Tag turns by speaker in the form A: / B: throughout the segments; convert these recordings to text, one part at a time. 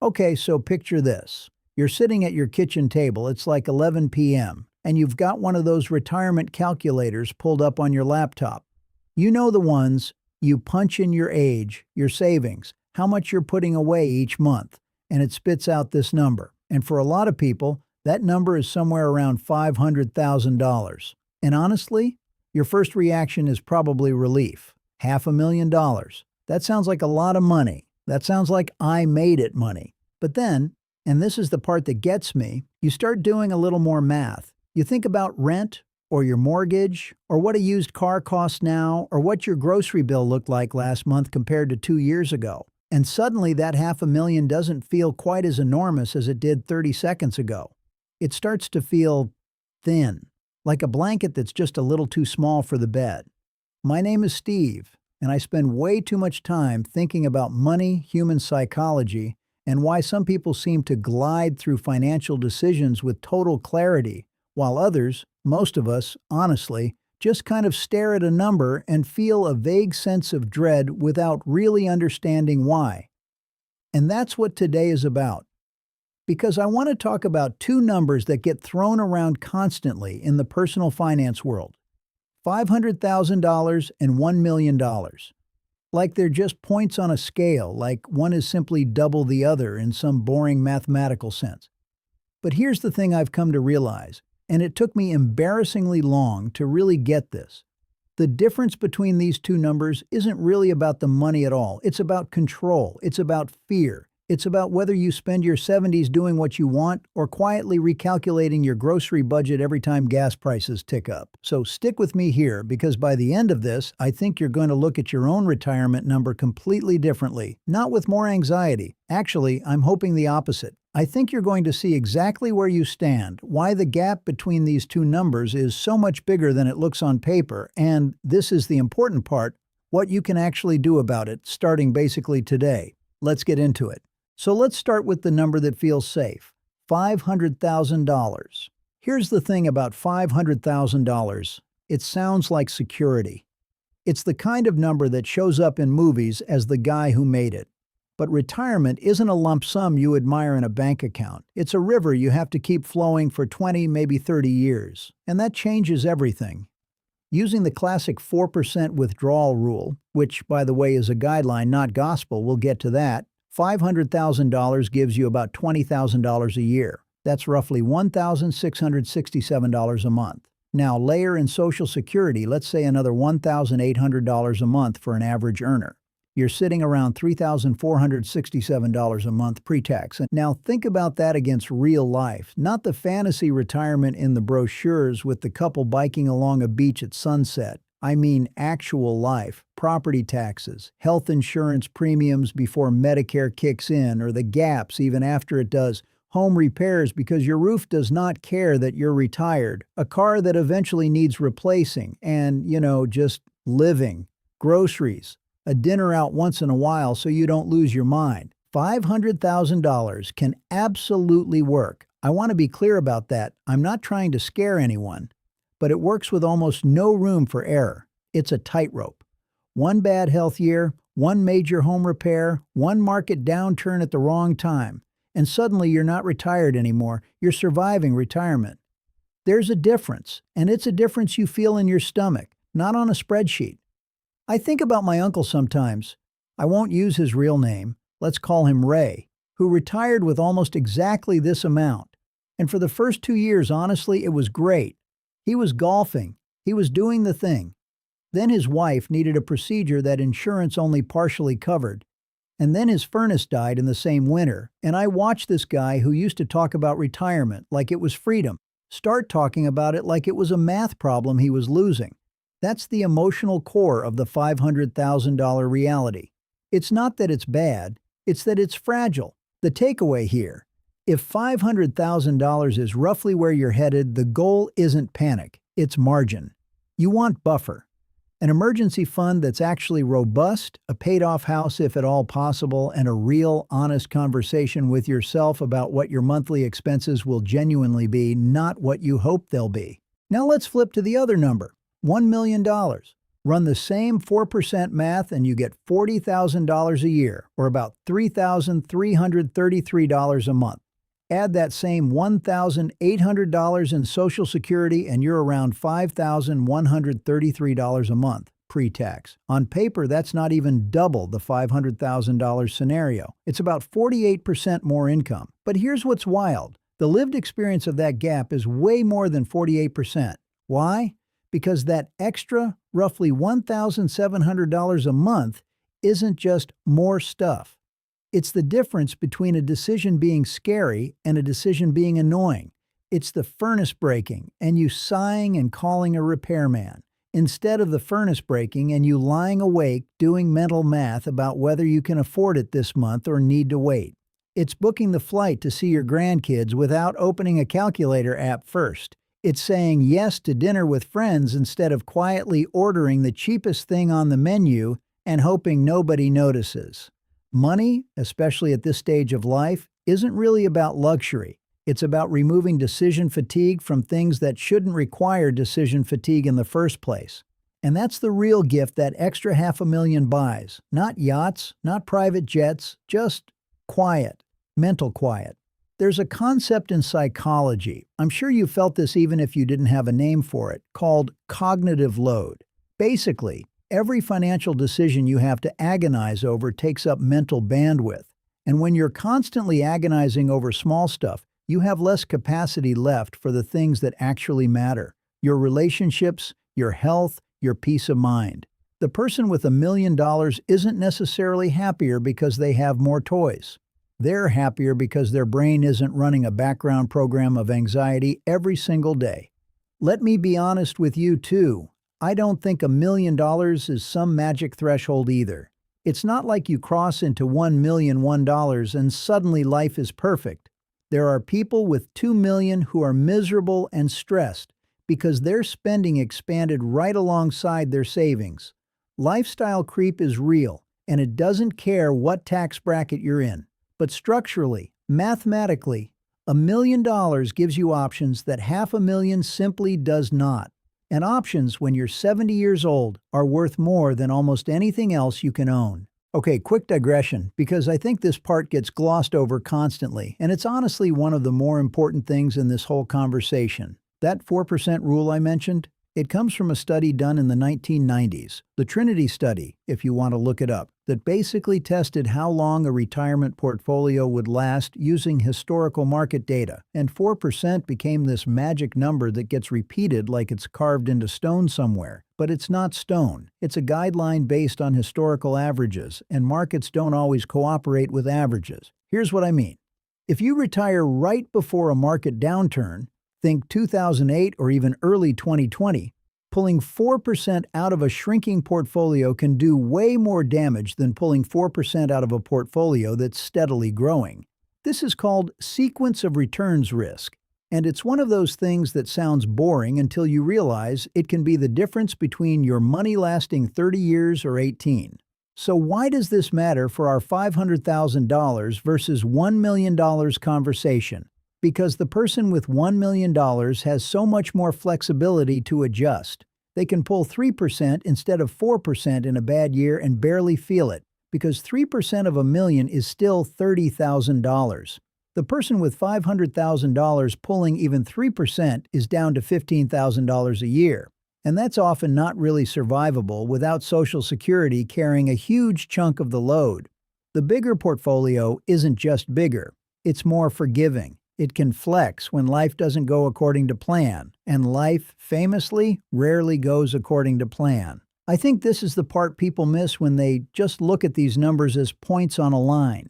A: Okay, so picture this. You're sitting at your kitchen table, it's like 11 p.m., and you've got one of those retirement calculators pulled up on your laptop. You know the ones, you punch in your age, your savings, how much you're putting away each month, and it spits out this number. And for a lot of people, that number is somewhere around $500,000. And honestly, your first reaction is probably relief. $500,000. That sounds like a lot of money. That sounds like I made it money. But then, and this is the part that gets me, you start doing a little more math. You think about rent, or your mortgage, or what a used car costs now, or what your grocery bill looked like last month compared to 2 years ago. And suddenly that $500,000 doesn't feel quite as enormous as it did 30 seconds ago. It starts to feel thin, like a blanket that's just a little too small for the bed. My name is Steve, and I spend way too much time thinking about money, human psychology, and why some people seem to glide through financial decisions with total clarity, while others, most of us, honestly, just kind of stare at a number and feel a vague sense of dread without really understanding why. And that's what today is about. Because I want to talk about two numbers that get thrown around constantly in the personal finance world. $500,000 and $1 million. Like they're just points on a scale, like one is simply double the other in some boring mathematical sense. But here's the thing I've come to realize, and it took me embarrassingly long to really get this. The difference between these two numbers isn't really about the money at all. It's about control. It's about fear. It's about whether you spend your 70s doing what you want or quietly recalculating your grocery budget every time gas prices tick up. So stick with me here, because by the end of this, I think you're going to look at your own retirement number completely differently, not with more anxiety. Actually, I'm hoping the opposite. I think you're going to see exactly where you stand, why the gap between these two numbers is so much bigger than it looks on paper, and, this is the important part, what you can actually do about it, starting basically today. Let's get into it. So let's start with the number that feels safe, $500,000. Here's the thing about $500,000. It sounds like security. It's the kind of number that shows up in movies as the guy who made it. But retirement isn't a lump sum you admire in a bank account. It's a river you have to keep flowing for 20, maybe 30 years. And that changes everything. Using the classic 4% withdrawal rule, which, by the way, is a guideline, not gospel, we'll get to that, $500,000 gives you about $20,000 a year. That's roughly $1,667 a month. Now layer in Social Security, let's say another $1,800 a month for an average earner. You're sitting around $3,467 a month pre-tax. And now think about that against real life, not the fantasy retirement in the brochures with the couple biking along a beach at sunset. I mean actual life, property taxes, health insurance premiums before Medicare kicks in, or the gaps even after it does, home repairs because your roof does not care that you're retired, a car that eventually needs replacing, and, just living, groceries, a dinner out once in a while so you don't lose your mind. $500,000 can absolutely work. I want to be clear about that. I'm not trying to scare anyone. But it works with almost no room for error. It's a tightrope. One bad health year, one major home repair, one market downturn at the wrong time, and suddenly you're not retired anymore, you're surviving retirement. There's a difference, and it's a difference you feel in your stomach, not on a spreadsheet. I think about my uncle sometimes. I won't use his real name, let's call him Ray, who retired with almost exactly this amount. And for the first 2 years, honestly, it was great. He was golfing. He was doing the thing. Then his wife needed a procedure that insurance only partially covered. And then his furnace died in the same winter, and I watched this guy who used to talk about retirement like it was freedom, start talking about it like it was a math problem he was losing. That's the emotional core of the $500,000 reality. It's not that it's bad, it's that it's fragile. The takeaway here: if $500,000 is roughly where you're headed, the goal isn't panic, it's margin. You want buffer. An emergency fund that's actually robust, a paid-off house if at all possible, and a real, honest conversation with yourself about what your monthly expenses will genuinely be, not what you hope they'll be. Now let's flip to the other number, $1 million. Run the same 4% math and you get $40,000 a year, or about $3,333 a month. Add that same $1,800 in Social Security and you're around $5,133 a month, pre-tax. On paper, that's not even double the $500,000 scenario. It's about 48% more income. But here's what's wild. The lived experience of that gap is way more than 48%. Why? Because that extra, roughly $1,700 a month isn't just more stuff. It's the difference between a decision being scary and a decision being annoying. It's the furnace breaking and you sighing and calling a repairman, instead of the furnace breaking and you lying awake doing mental math about whether you can afford it this month or need to wait. It's booking the flight to see your grandkids without opening a calculator app first. It's saying yes to dinner with friends instead of quietly ordering the cheapest thing on the menu and hoping nobody notices. Money, especially at this stage of life, isn't really about luxury. It's about removing decision fatigue from things that shouldn't require decision fatigue in the first place. And that's the real gift that extra $500,000 buys. Not yachts, not private jets, just quiet, mental quiet. There's a concept in psychology, I'm sure you felt this even if you didn't have a name for it, called cognitive load. Basically, every financial decision you have to agonize over takes up mental bandwidth. And when you're constantly agonizing over small stuff, you have less capacity left for the things that actually matter. Your relationships, your health, your peace of mind. The person with $1 million isn't necessarily happier because they have more toys. They're happier because their brain isn't running a background program of anxiety every single day. Let me be honest with you too. I don't think $1 million is some magic threshold either. It's not like you cross into $1,001 and suddenly life is perfect. There are people with $2 million who are miserable and stressed because their spending expanded right alongside their savings. Lifestyle creep is real, and it doesn't care what tax bracket you're in. But structurally, mathematically, $1 million gives you options that $500,000 simply does not. And options when you're 70 years old are worth more than almost anything else you can own. Okay, quick digression, because I think this part gets glossed over constantly, and it's honestly one of the more important things in this whole conversation. That 4% rule I mentioned, it comes from a study done in the 1990s, the Trinity study, if you want to look it up, that basically tested how long a retirement portfolio would last using historical market data, and 4% became this magic number that gets repeated like it's carved into stone somewhere. But it's not stone. It's a guideline based on historical averages, and markets don't always cooperate with averages. Here's what I mean. If you retire right before a market downturn, think 2008 or even early 2020, pulling 4% out of a shrinking portfolio can do way more damage than pulling 4% out of a portfolio that's steadily growing. This is called sequence of returns risk, and it's one of those things that sounds boring until you realize it can be the difference between your money lasting 30 years or 18. So why does this matter for our $500,000 versus $1 million conversation? Because the person with $1 million has so much more flexibility to adjust. They can pull 3% instead of 4% in a bad year and barely feel it, because 3% of $1 million is still $30,000. The person with $500,000 pulling even 3% is down to $15,000 a year. And that's often not really survivable without Social Security carrying a huge chunk of the load. The bigger portfolio isn't just bigger, it's more forgiving. It can flex when life doesn't go according to plan, and life, famously, rarely goes according to plan. I think this is the part people miss when they just look at these numbers as points on a line.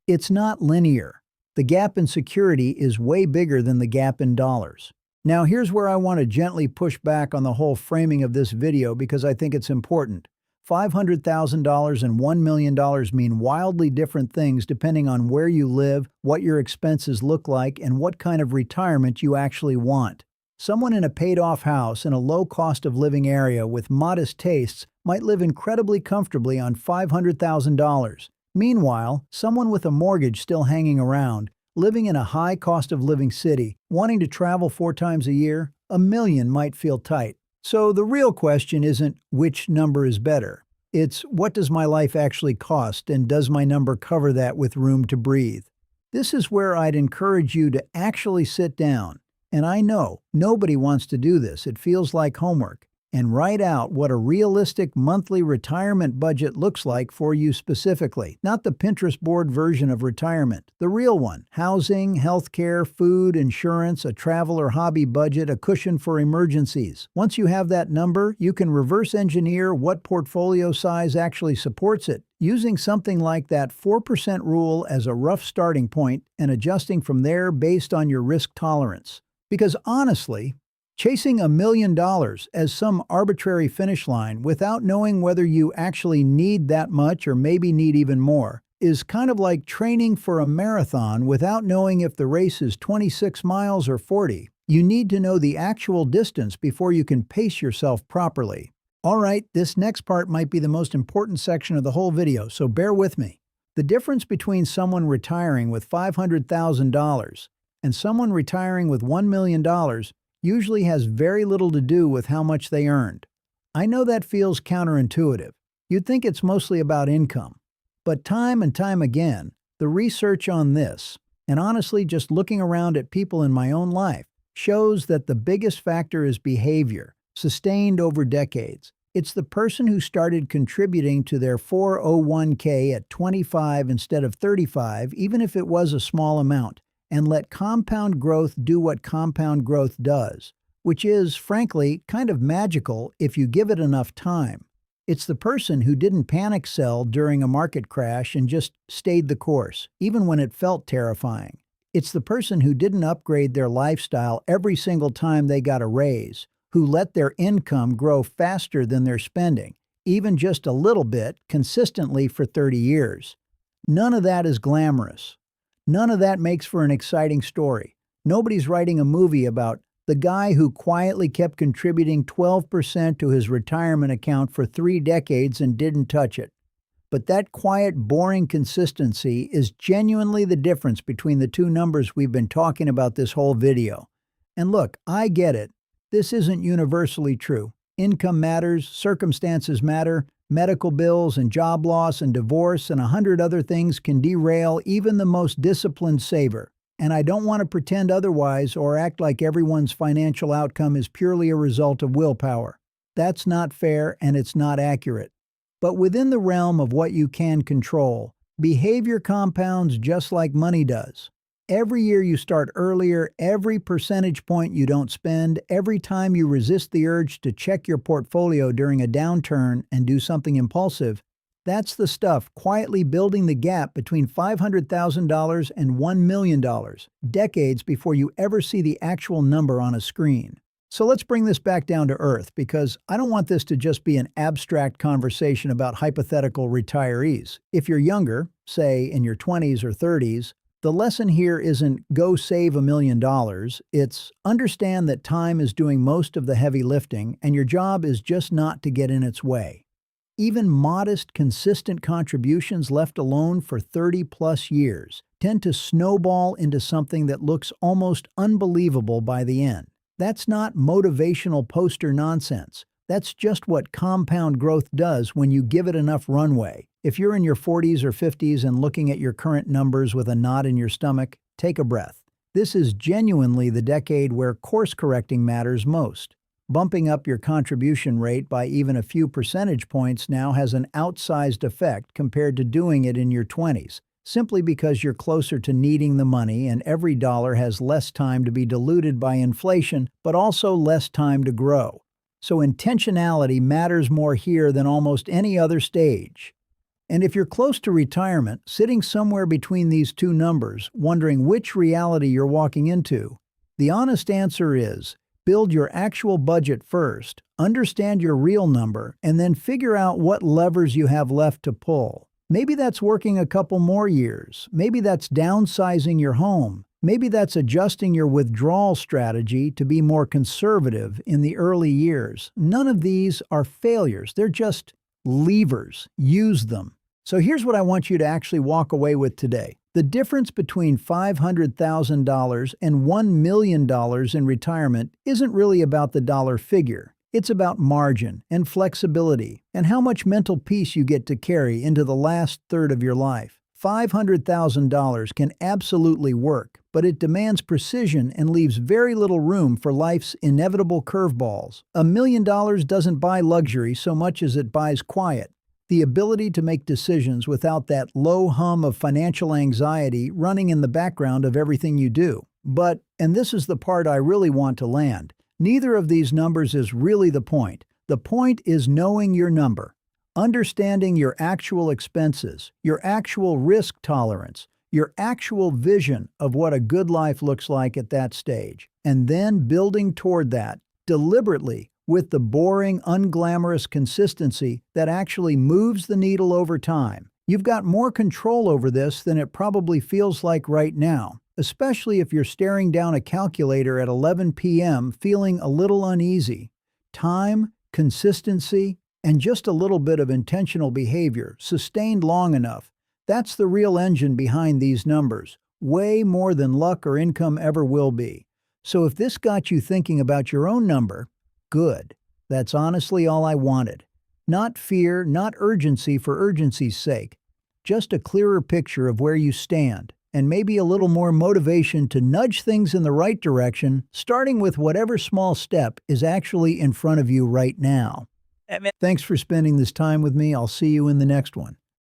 A: It's not linear. The gap in security is way bigger than the gap in dollars. Now here's where I want to gently push back on the whole framing of this video because I think it's important. $500,000 and $1 million mean wildly different things depending on where you live, what your expenses look like, and what kind of retirement you actually want. Someone in a paid-off house in a low-cost-of-living area with modest tastes might live incredibly comfortably on $500,000. Meanwhile, someone with a mortgage still hanging around, living in a high-cost-of-living city, wanting to travel 4 times a year, $1 million might feel tight. So the real question isn't which number is better. It's what does my life actually cost, and does my number cover that with room to breathe? This is where I'd encourage you to actually sit down. And I know nobody wants to do this, it feels like homework. And write out what a realistic monthly retirement budget looks like for you specifically. Not the Pinterest board version of retirement, the real one. Housing, healthcare, food, insurance, a travel or hobby budget, a cushion for emergencies. Once you have that number, you can reverse engineer what portfolio size actually supports it, using something like that 4% rule as a rough starting point and adjusting from there based on your risk tolerance. Because honestly, chasing $1 million as some arbitrary finish line without knowing whether you actually need that much or maybe need even more is kind of like training for a marathon without knowing if the race is 26 miles or 40. You need to know the actual distance before you can pace yourself properly. All right, this next part might be the most important section of the whole video, so bear with me. The difference between someone retiring with $500,000 and someone retiring with $1 million usually has very little to do with how much they earned. I know that feels counterintuitive. You'd think it's mostly about income. But time and time again, the research on this, and honestly just looking around at people in my own life, shows that the biggest factor is behavior, sustained over decades. It's the person who started contributing to their 401k at 25 instead of 35, even if it was a small amount, and let compound growth do what compound growth does, which is, frankly, kind of magical if you give it enough time. It's the person who didn't panic sell during a market crash and just stayed the course, even when it felt terrifying. It's the person who didn't upgrade their lifestyle every single time they got a raise, who let their income grow faster than their spending, even just a little bit, consistently for 30 years. None of that is glamorous. None of that makes for an exciting story. Nobody's writing a movie about the guy who quietly kept contributing 12% to his retirement account for 3 decades and didn't touch it. But that quiet, boring consistency is genuinely the difference between the two numbers we've been talking about this whole video. And look, I get it. This isn't universally true. Income matters, circumstances matter, medical bills and job loss and divorce and 100 other things can derail even the most disciplined saver. And I don't want to pretend otherwise or act like everyone's financial outcome is purely a result of willpower. That's not fair and it's not accurate. But within the realm of what you can control, behavior compounds just like money does. Every year you start earlier, every percentage point you don't spend, every time you resist the urge to check your portfolio during a downturn and do something impulsive, that's the stuff quietly building the gap between $500,000 and $1 million, decades before you ever see the actual number on a screen. So let's bring this back down to earth, because I don't want this to just be an abstract conversation about hypothetical retirees. If you're younger, say in your 20s or 30s, the lesson here isn't go save $1 million, it's understand that time is doing most of the heavy lifting and your job is just not to get in its way. Even modest, consistent contributions left alone for 30-plus years tend to snowball into something that looks almost unbelievable by the end. That's not motivational poster nonsense. That's just what compound growth does when you give it enough runway. If you're in your 40s or 50s and looking at your current numbers with a knot in your stomach, take a breath. This is genuinely the decade where course correcting matters most. Bumping up your contribution rate by even a few percentage points now has an outsized effect compared to doing it in your 20s, simply because you're closer to needing the money and every dollar has less time to be diluted by inflation, but also less time to grow. So intentionality matters more here than almost any other stage. And if you're close to retirement, sitting somewhere between these two numbers, wondering which reality you're walking into, the honest answer is, build your actual budget first, understand your real number, and then figure out what levers you have left to pull. Maybe that's working a couple more years. Maybe that's downsizing your home. Maybe that's adjusting your withdrawal strategy to be more conservative in the early years. None of these are failures. They're just levers. Use them. So here's what I want you to actually walk away with today. The difference between $500,000 and $1 million in retirement isn't really about the dollar figure. It's about margin and flexibility and how much mental peace you get to carry into the last third of your life. $500,000 can absolutely work, but it demands precision and leaves very little room for life's inevitable curveballs. $1 million doesn't buy luxury so much as it buys quiet. The ability to make decisions without that low hum of financial anxiety running in the background of everything you do. But, and this is the part I really want to land, neither of these numbers is really the point. The point is knowing your number, understanding your actual expenses, your actual risk tolerance, your actual vision of what a good life looks like at that stage, and then building toward that, deliberately, with the boring, unglamorous consistency that actually moves the needle over time. You've got more control over this than it probably feels like right now, especially if you're staring down a calculator at 11 p.m. feeling a little uneasy. Time, consistency, and just a little bit of intentional behavior, sustained long enough, that's the real engine behind these numbers, way more than luck or income ever will be. So if this got you thinking about your own number, good. That's honestly all I wanted. Not fear, not urgency for urgency's sake. Just a clearer picture of where you stand, and maybe a little more motivation to nudge things in the right direction, starting with whatever small step is actually in front of you right now. Thanks for spending this time with me. I'll see you in the next one.